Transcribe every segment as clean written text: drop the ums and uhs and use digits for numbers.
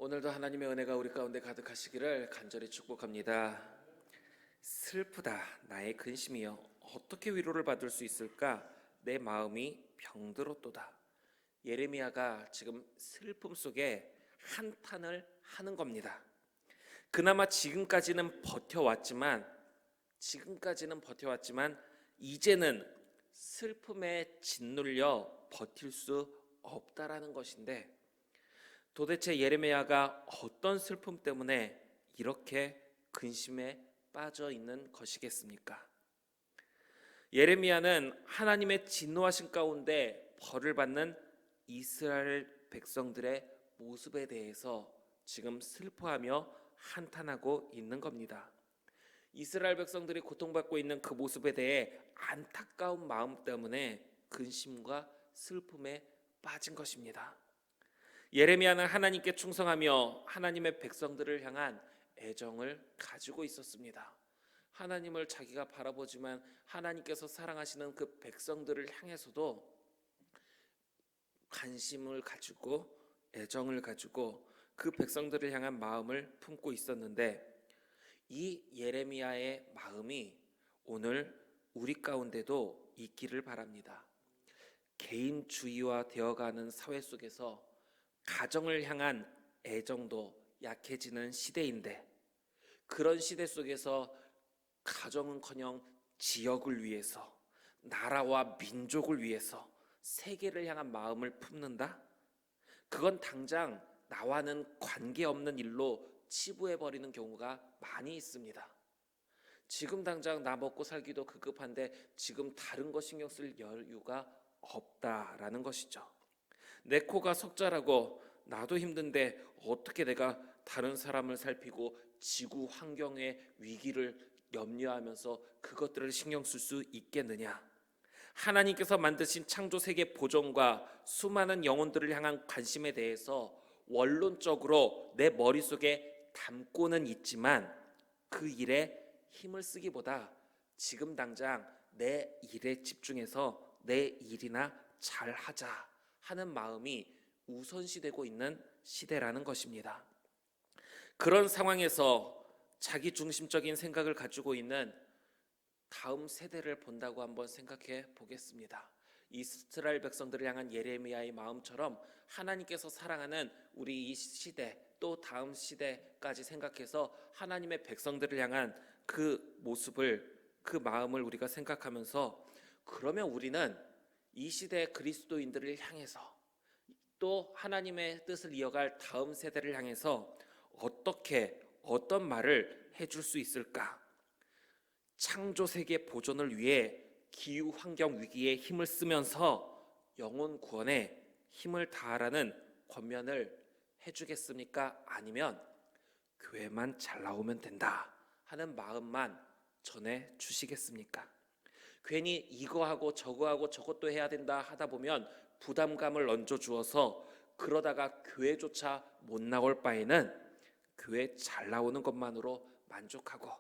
오늘도 하나님의 은혜가 우리 가운데 가득하시기를 간절히 축복합니다. 슬프다 나의 근심이여 어떻게 위로를 받을 수 있을까? 내 마음이 병들었도다. 예레미야가 지금 슬픔 속에 한탄을 하는 겁니다. 그나마 지금까지는 버텨왔지만 이제는 슬픔에 짓눌려 버틸 수 없다라는 것인데, 도대체 예레미야가 어떤 슬픔 때문에 이렇게 근심에 빠져 있는 것이겠습니까? 예레미야는 하나님의 진노하신 가운데 벌을 받는 이스라엘 백성들의 모습에 대해서 지금 슬퍼하며 한탄하고 있는 겁니다. 이스라엘 백성들이 고통받고 있는 그 모습에 대해 안타까운 마음 때문에 근심과 슬픔에 빠진 것입니다. 예레미야는 하나님께 충성하며 하나님의 백성들을 향한 애정을 가지고 있었습니다. 하나님을 자기가 바라보지만 하나님께서 사랑하시는 그 백성들을 향해서도 관심을 가지고 애정을 가지고 그 백성들을 향한 마음을 품고 있었는데, 이 예레미야의 마음이 오늘 우리 가운데도 있기를 바랍니다. 개인주의화 되어가는 사회 속에서 가정을 향한 애정도 약해지는 시대인데, 그런 시대 속에서 가정은커녕 지역을 위해서, 나라와 민족을 위해서 세계를 향한 마음을 품는다? 그건 당장 나와는 관계없는 일로 치부해버리는 경우가 많이 있습니다. 지금 당장 나 먹고 살기도 급급한데 지금 다른 거 신경 쓸 여유가 없다라는 것이죠. 내 코가 석자라고 나도 힘든데 어떻게 내가 다른 사람을 살피고 지구 환경의 위기를 염려하면서 그것들을 신경 쓸 수 있겠느냐? 하나님께서 만드신 창조 세계 보존과 수많은 영혼들을 향한 관심에 대해서 원론적으로 내 머릿속에 담고는 있지만 그 일에 힘을 쓰기보다 지금 당장 내 일에 집중해서 내 일이나 잘하자 하는 마음이 우선시되고 있는 시대라는 것입니다. 그런 상황에서 자기 중심적인 생각을 가지고 있는 다음 세대를 본다고 한번 생각해 보겠습니다. 이스라엘 백성들을 향한 예레미야의 마음처럼 하나님께서 사랑하는 우리 이 시대 또 다음 시대까지 생각해서 하나님의 백성들을 향한 그 모습을, 그 마음을 우리가 생각하면서, 그러면 우리는 이 시대 그리스도인들을 향해서 또 하나님의 뜻을 이어갈 다음 세대를 향해서 어떤 말을 해줄 수 있을까? 창조 세계 보존을 위해 기후 환경 위기에 힘을 쓰면서 영혼 구원에 힘을 다하라는 권면을 해주겠습니까? 아니면 교회만 잘 나오면 된다 하는 마음만 전해 주시겠습니까? 괜히 이거하고 저거하고 저것도 해야 된다 하다 보면 부담감을 얹어주어서 그러다가 교회조차 못 나올 바에는 교회 잘 나오는 것만으로 만족하고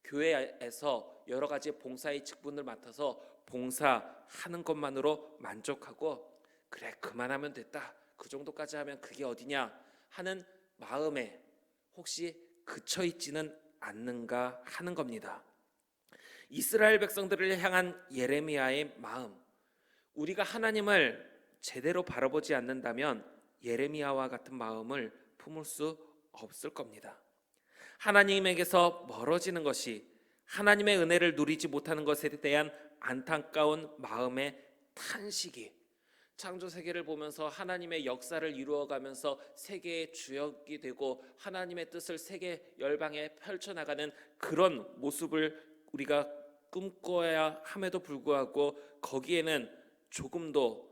교회에서 여러 가지 봉사의 직분을 맡아서 봉사하는 것만으로 만족하고 그래 그만하면 됐다, 그 정도까지 하면 그게 어디냐 하는 마음에 혹시 그쳐 있지는 않는가 하는 겁니다. 이스라엘 백성들을 향한 예레미야의 마음, 우리가 하나님을 제대로 바라보지 않는다면 예레미야와 같은 마음을 품을 수 없을 겁니다. 하나님에게서 멀어지는 것이, 하나님의 은혜를 누리지 못하는 것에 대한 안타까운 마음의 탄식이, 창조 세계를 보면서 하나님의 역사를 이루어가면서 세계의 주역이 되고 하나님의 뜻을 세계 열방에 펼쳐나가는 그런 모습을 우리가 꿈꿔야 함에도 불구하고 거기에는 조금도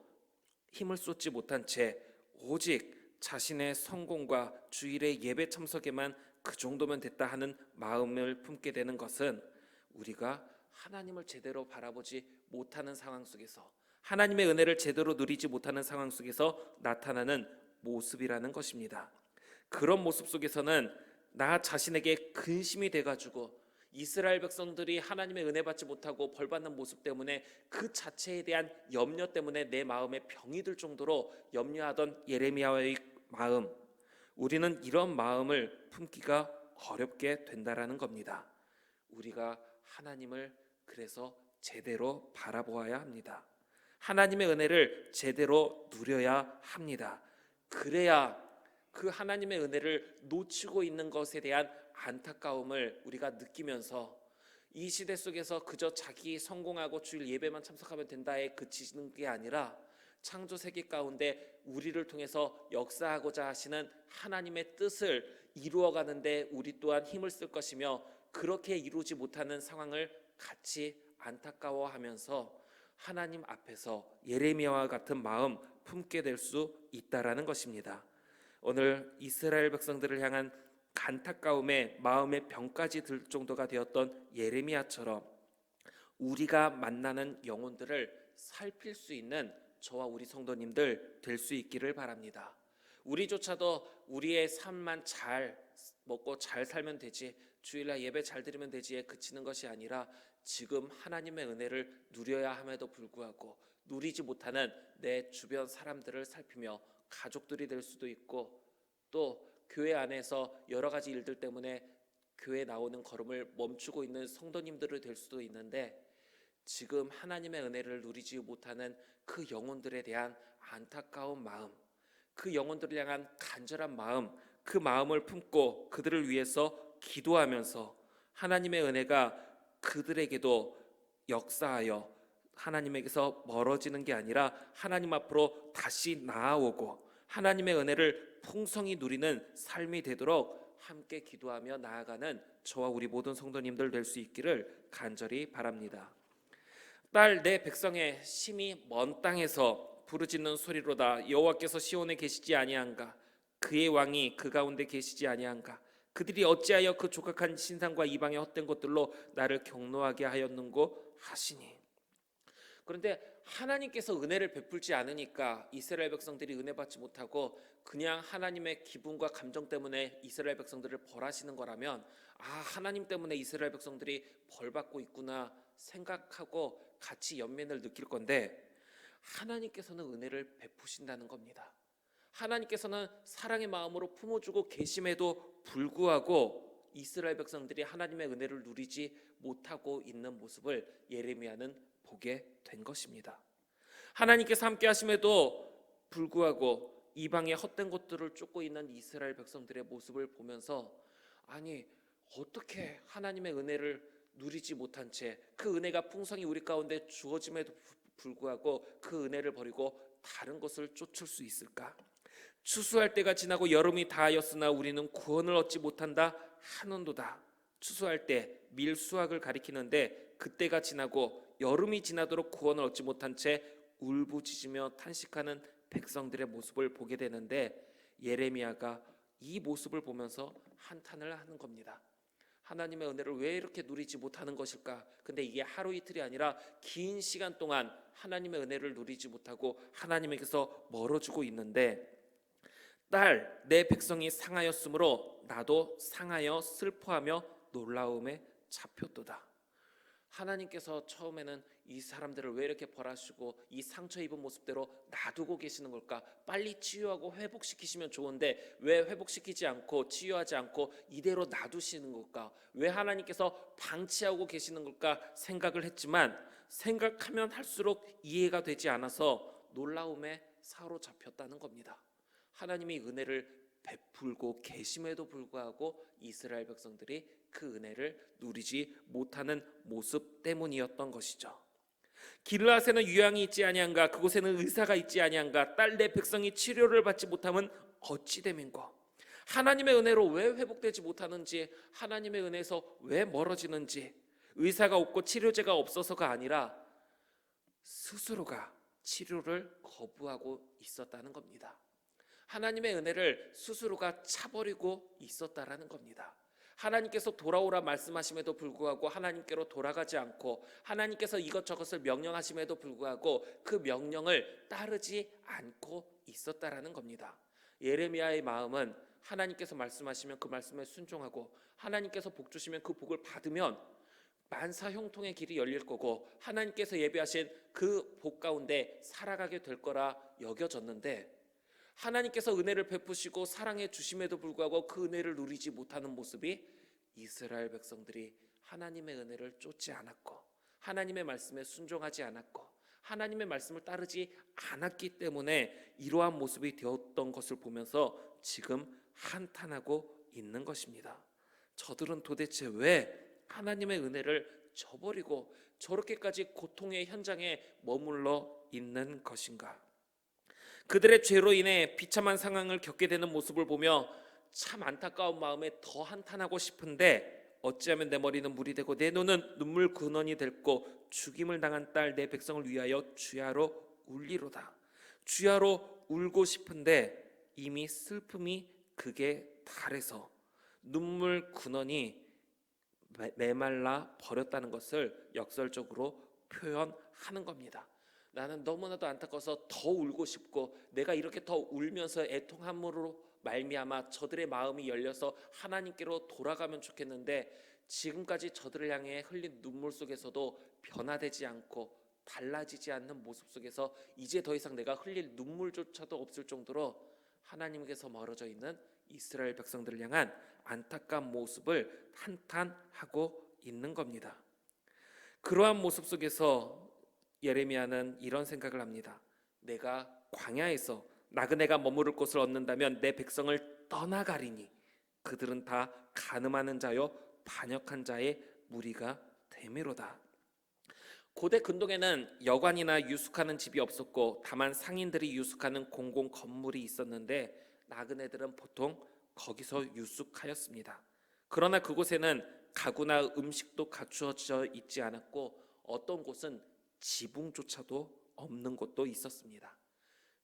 힘을 쏟지 못한 채 오직 자신의 성공과 주일의 예배 참석에만 그 정도면 됐다 하는 마음을 품게 되는 것은 우리가 하나님을 제대로 바라보지 못하는 상황 속에서, 하나님의 은혜를 제대로 누리지 못하는 상황 속에서 나타나는 모습이라는 것입니다. 그런 모습 속에서는 나 자신에게 근심이 돼가지고 이스라엘 백성들이 하나님의 은혜 받지 못하고 벌받는 모습 때문에 그 자체에 대한 염려 때문에 내 마음에 병이 들 정도로 염려하던 예레미야의 마음, 우리는 이런 마음을 품기가 어렵게 된다라는 겁니다. 우리가 하나님을 그래서 제대로 바라보아야 합니다. 하나님의 은혜를 제대로 누려야 합니다. 그래야 그 하나님의 은혜를 놓치고 있는 것에 대한 안타까움을 우리가 느끼면서 이 시대 속에서 그저 자기 성공하고 주일 예배만 참석하면 된다에 그치는 게 아니라 창조 세계 가운데 우리를 통해서 역사하고자 하시는 하나님의 뜻을 이루어가는데 우리 또한 힘을 쓸 것이며, 그렇게 이루지 못하는 상황을 같이 안타까워하면서 하나님 앞에서 예레미야와 같은 마음 품게 될 수 있다라는 것입니다. 오늘 이스라엘 백성들을 향한 안타까움에 마음의 병까지 들 정도가 되었던 예레미야처럼 우리가 만나는 영혼들을 살필 수 있는 저와 우리 성도님들 될 수 있기를 바랍니다. 우리조차도 우리의 삶만 잘 먹고 잘 살면 되지, 주일날 예배 잘 드리면 되지에 그치는 것이 아니라 지금 하나님의 은혜를 누려야 함에도 불구하고 누리지 못하는 내 주변 사람들을 살피며, 가족들이 될 수도 있고 또 교회 안에서 여러 가지 일들 때문에 교회 나오는 걸음을 멈추고 있는 성도님들이 될 수도 있는데, 지금 하나님의 은혜를 누리지 못하는 그 영혼들에 대한 안타까운 마음, 그 영혼들을 향한 간절한 마음, 그 마음을 품고 그들을 위해서 기도하면서 하나님의 은혜가 그들에게도 역사하여 하나님에게서 멀어지는 게 아니라 하나님 앞으로 다시 나아오고 하나님의 은혜를 풍성히 누리는 삶이 되도록 함께 기도하며 나아가는 저와 우리 모든 성도님들 될 수 있기를 간절히 바랍니다. 딸 내 백성의 심히 먼 땅에서 부르짖는 소리로다. 여호와께서 시온에 계시지 아니한가? 그의 왕이 그 가운데 계시지 아니한가? 그들이 어찌하여 그 족악한 신상과 이방의 헛된 것들로 나를 경노하게 하였는고 하시니. 그런데 하나님께서 은혜를 베풀지 않으니까 이스라엘 백성들이 은혜 받지 못하고 그냥 하나님의 기분과 감정 때문에 이스라엘 백성들을 벌하시는 거라면, 하나님 때문에 이스라엘 백성들이 벌 받고 있구나 생각하고 같이 연민을 느낄 건데, 하나님께서는 은혜를 베푸신다는 겁니다. 하나님께서는 사랑의 마음으로 품어주고 계심에도 불구하고 이스라엘 백성들이 하나님의 은혜를 누리지 못하고 있는 모습을 예레미야는 보게 된 것입니다. 하나님께서 함께 하심에도 불구하고 이방의 헛된 것들을 쫓고 있는 이스라엘 백성들의 모습을 보면서, 아니 어떻게 하나님의 은혜를 누리지 못한 채 그 은혜가 풍성히 우리 가운데 주어짐에도 불구하고 그 은혜를 버리고 다른 것을 쫓을 수 있을까? 추수할 때가 지나고 여름이 다하였으나 우리는 구원을 얻지 못한다 하는도다. 추수할 때 밀수확을 가리키는데 그때가 지나고 여름이 지나도록 구원을 얻지 못한 채 울부짖으며 탄식하는 백성들의 모습을 보게 되는데, 예레미야가 이 모습을 보면서 한탄을 하는 겁니다. 하나님의 은혜를 왜 이렇게 누리지 못하는 것일까? 근데 이게 하루 이틀이 아니라 긴 시간 동안 하나님의 은혜를 누리지 못하고 하나님에게서 멀어지고 있는데, 딸 내 백성이 상하였으므로 나도 상하여 슬퍼하며 놀라움에 잡혔도다. 하나님께서 처음에는 이 사람들을 왜 이렇게 벌하시고 이 상처 입은 모습대로 놔두고 계시는 걸까? 빨리 치유하고 회복시키시면 좋은데 왜 회복시키지 않고 치유하지 않고 이대로 놔두시는 걸까? 왜 하나님께서 방치하고 계시는 걸까 생각을 했지만, 생각하면 할수록 이해가 되지 않아서 놀라움에 사로잡혔다는 겁니다. 하나님이 은혜를 베풀고 계심에도 불구하고 이스라엘 백성들이 그 은혜를 누리지 못하는 모습 때문이었던 것이죠. 길르앗에는 유향이 있지 아니한가? 그곳에는 의사가 있지 아니한가? 딸 내 백성이 치료를 받지 못하면 어찌 됨인고? 하나님의 은혜로 왜 회복되지 못하는지, 하나님의 은혜에서 왜 멀어지는지, 의사가 없고 치료제가 없어서가 아니라 스스로가 치료를 거부하고 있었다는 겁니다. 하나님의 은혜를 스스로가 차버리고 있었다라는 겁니다. 하나님께서 돌아오라 말씀하심에도 불구하고 하나님께로 돌아가지 않고, 하나님께서 이것저것을 명령하심에도 불구하고 그 명령을 따르지 않고 있었다라는 겁니다. 예레미야의 마음은 하나님께서 말씀하시면 그 말씀에 순종하고, 하나님께서 복 주시면 그 복을 받으면 만사 형통의 길이 열릴 거고 하나님께서 예비하신 그 복 가운데 살아가게 될 거라 여겨졌는데, 하나님께서 은혜를 베푸시고 사랑해 주심에도 불구하고 그 은혜를 누리지 못하는 모습이 이스라엘 백성들이 하나님의 은혜를 쫓지 않았고 하나님의 말씀에 순종하지 않았고 하나님의 말씀을 따르지 않았기 때문에 이러한 모습이 되었던 것을 보면서 지금 한탄하고 있는 것입니다. 저들은 도대체 왜 하나님의 은혜를 저버리고 저렇게까지 고통의 현장에 머물러 있는 것인가? 그들의 죄로 인해 비참한 상황을 겪게 되는 모습을 보며 참 안타까운 마음에 더 한탄하고 싶은데 어찌하면 내 머리는 물이 되고 내 눈은 눈물 근원이 됐고 죽임을 당한 딸 내 백성을 위하여 주야로 울리로다. 주야로 울고 싶은데 이미 슬픔이 극에 달해서 눈물 근원이 메말라 버렸다는 것을 역설적으로 표현하는 겁니다. 나는 너무나도 안타까워서 더 울고 싶고 내가 이렇게 더 울면서 애통함으로 말미암아 저들의 마음이 열려서 하나님께로 돌아가면 좋겠는데 지금까지 저들을 향해 흘린 눈물 속에서도 변화되지 않고 달라지지 않는 모습 속에서 이제 더 이상 내가 흘릴 눈물조차도 없을 정도로 하나님께서 멀어져 있는 이스라엘 백성들을 향한 안타까운 모습을 한탄하고 있는 겁니다. 그러한 모습 속에서 예레미야는 이런 생각을 합니다. 내가 광야에서 나그네가 머무를 곳을 얻는다면 내 백성을 떠나가리니 그들은 다 간음하는 자요 반역한 자의 무리가 되미로다. 고대 근동에는 여관이나 유숙하는 집이 없었고 다만 상인들이 유숙하는 공공 건물이 있었는데 나그네들은 보통 거기서 유숙하였습니다. 그러나 그곳에는 가구나 음식도 갖추어져 있지 않았고 어떤 곳은 지붕조차도 없는 곳도 있었습니다.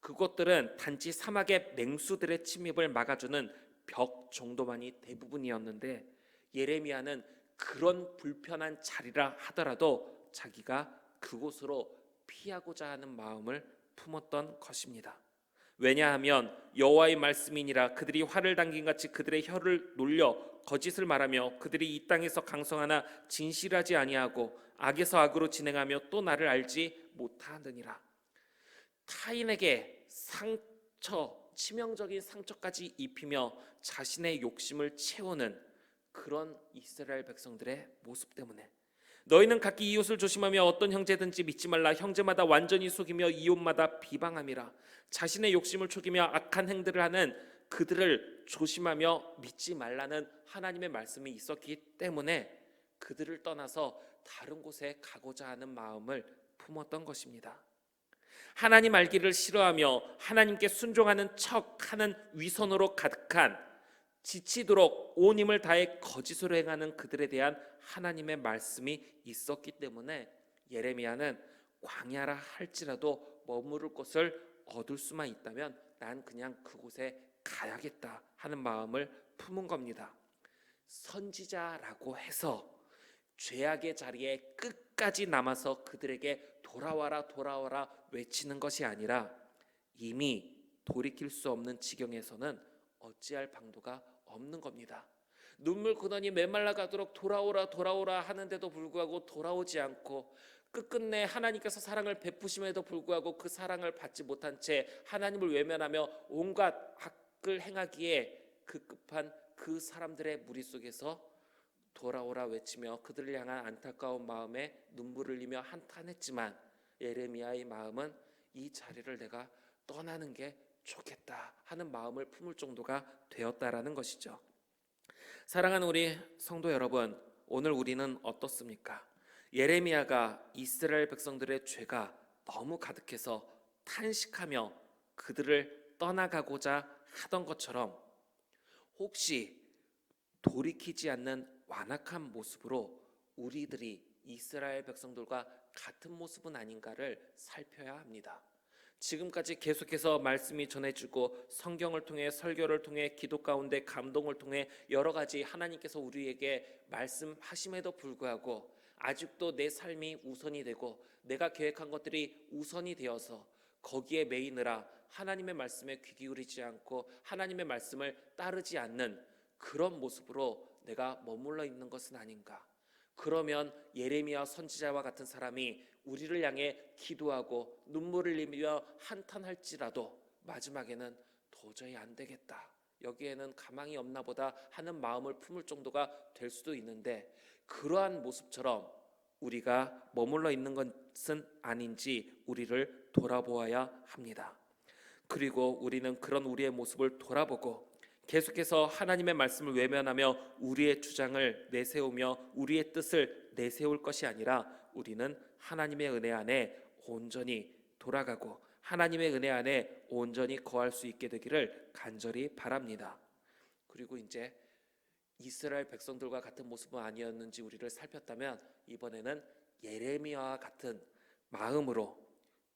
그것들은 단지 사막의 맹수들의 침입을 막아주는 벽 정도만이 대부분이었는데 예레미야는 그런 불편한 자리라 하더라도 자기가 그곳으로 피하고자 하는 마음을 품었던 것입니다. 왜냐하면 여호와의 말씀이니라 그들이 활을 당긴 같이 그들의 혀를 놀려 거짓을 말하며 그들이 이 땅에서 강성하나 진실하지 아니하고 악에서 악으로 진행하며 또 나를 알지 못하느니라. 타인에게 상처, 치명적인 상처까지 입히며 자신의 욕심을 채우는 그런 이스라엘 백성들의 모습 때문에 너희는 각기 이웃을 조심하며 어떤 형제든지 믿지 말라. 형제마다 완전히 속이며 이웃마다 비방함이라. 자신의 욕심을 속이며 악한 행들을 하는 그들을 조심하며 믿지 말라는 하나님의 말씀이 있었기 때문에 그들을 떠나서 다른 곳에 가고자 하는 마음을 품었던 것입니다. 하나님 알기를 싫어하며 하나님께 순종하는 척하는 위선으로 가득한 지치도록 온 힘을 다해 거짓으로 행하는 그들에 대한 하나님의 말씀이 있었기 때문에 예레미야는 광야라 할지라도 머무를 곳을 얻을 수만 있다면 난 그냥 그곳에 가야겠다 하는 마음을 품은 겁니다. 선지자라고 해서 죄악의 자리에 끝까지 남아서 그들에게 돌아와라 돌아와라 외치는 것이 아니라 이미 돌이킬 수 없는 지경에서는 어찌할 방도가 없는 겁니다. 눈물 근원이 메말라 가도록 돌아오라 돌아오라 하는데도 불구하고 돌아오지 않고 끝끝내 하나님께서 사랑을 베푸심에도 불구하고 그 사랑을 받지 못한 채 하나님을 외면하며 온갖 악을 행하기에 급급한 그 사람들의 무리 속에서 돌아오라 외치며 그들을 향한 안타까운 마음에 눈물을 흘리며 한탄했지만 예레미야의 마음은 이 자리를 내가 떠나는 게 좋겠다 하는 마음을 품을 정도가 되었다라는 것이죠. 사랑하는 우리 성도 여러분, 오늘 우리는 어떻습니까? 예레미야가 이스라엘 백성들의 죄가 너무 가득해서 탄식하며 그들을 떠나가고자 하던 것처럼 혹시 돌이키지 않는 완악한 모습으로 우리들이 이스라엘 백성들과 같은 모습은 아닌가를 살펴야 합니다. 지금까지 계속해서 말씀이 전해지고 성경을 통해 설교를 통해 기도 가운데 감동을 통해 여러 가지 하나님께서 우리에게 말씀하심에도 불구하고 아직도 내 삶이 우선이 되고 내가 계획한 것들이 우선이 되어서 거기에 매이느라 하나님의 말씀에 귀 기울이지 않고 하나님의 말씀을 따르지 않는 그런 모습으로 내가 머물러 있는 것은 아닌가. 그러면 예레미야 선지자와 같은 사람이 우리를 향해 기도하고 눈물을 흘리며 한탄할지라도 마지막에는 도저히 안 되겠다, 여기에는 가망이 없나 보다 하는 마음을 품을 정도가 될 수도 있는데, 그러한 모습처럼 우리가 머물러 있는 것은 아닌지 우리를 돌아보아야 합니다. 그리고 우리는 그런 우리의 모습을 돌아보고 계속해서 하나님의 말씀을 외면하며 우리의 주장을 내세우며 우리의 뜻을 내세울 것이 아니라, 우리는 하나님의 은혜 안에 온전히 돌아가고 하나님의 은혜 안에 온전히 거할 수 있게 되기를 간절히 바랍니다. 그리고 이제 이스라엘 백성들과 같은 모습은 아니었는지 우리를 살폈다면, 이번에는 예레미야와 같은 마음으로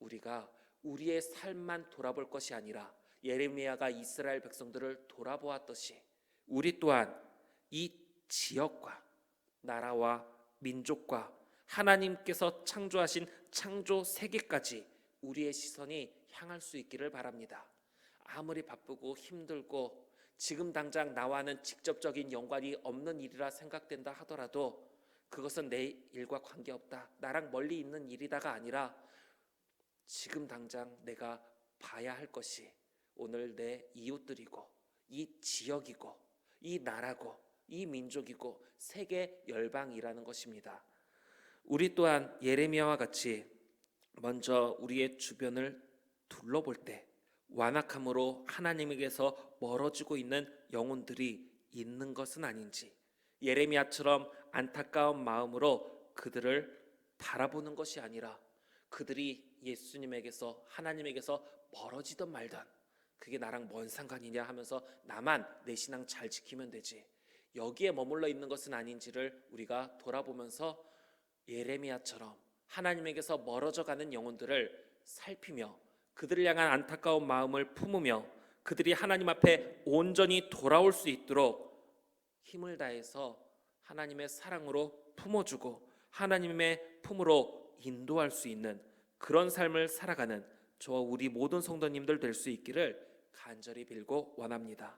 우리가 우리의 삶만 돌아볼 것이 아니라, 예레미야가 이스라엘 백성들을 돌아보았듯이 우리 또한 이 지역과 나라와 민족과 하나님께서 창조하신 창조 세계까지 우리의 시선이 향할 수 있기를 바랍니다. 아무리 바쁘고 힘들고 지금 당장 나와는 직접적인 연관이 없는 일이라 생각된다 하더라도, 그것은 내 일과 관계없다, 나랑 멀리 있는 일이다가 아니라, 지금 당장 내가 봐야 할 것이 오늘 내 이웃들이고 이 지역이고 이 나라고 이 민족이고 세계 열방이라는 것입니다. 우리 또한 예레미야와 같이 먼저 우리의 주변을 둘러볼 때 완악함으로 하나님에게서 멀어지고 있는 영혼들이 있는 것은 아닌지, 예레미야처럼 안타까운 마음으로 그들을 바라보는 것이 아니라, 그들이 예수님에게서 하나님에게서 멀어지든 말든 그게 나랑 뭔 상관이냐 하면서 나만 내 신앙 잘 지키면 되지, 여기에 머물러 있는 것은 아닌지를 우리가 돌아보면서 예레미야처럼 하나님에게서 멀어져 가는 영혼들을 살피며 그들을 향한 안타까운 마음을 품으며 그들이 하나님 앞에 온전히 돌아올 수 있도록 힘을 다해서 하나님의 사랑으로 품어주고 하나님의 품으로 인도할 수 있는 그런 삶을 살아가는 저와 우리 모든 성도님들 될 수 있기를 간절히 빌고 원합니다.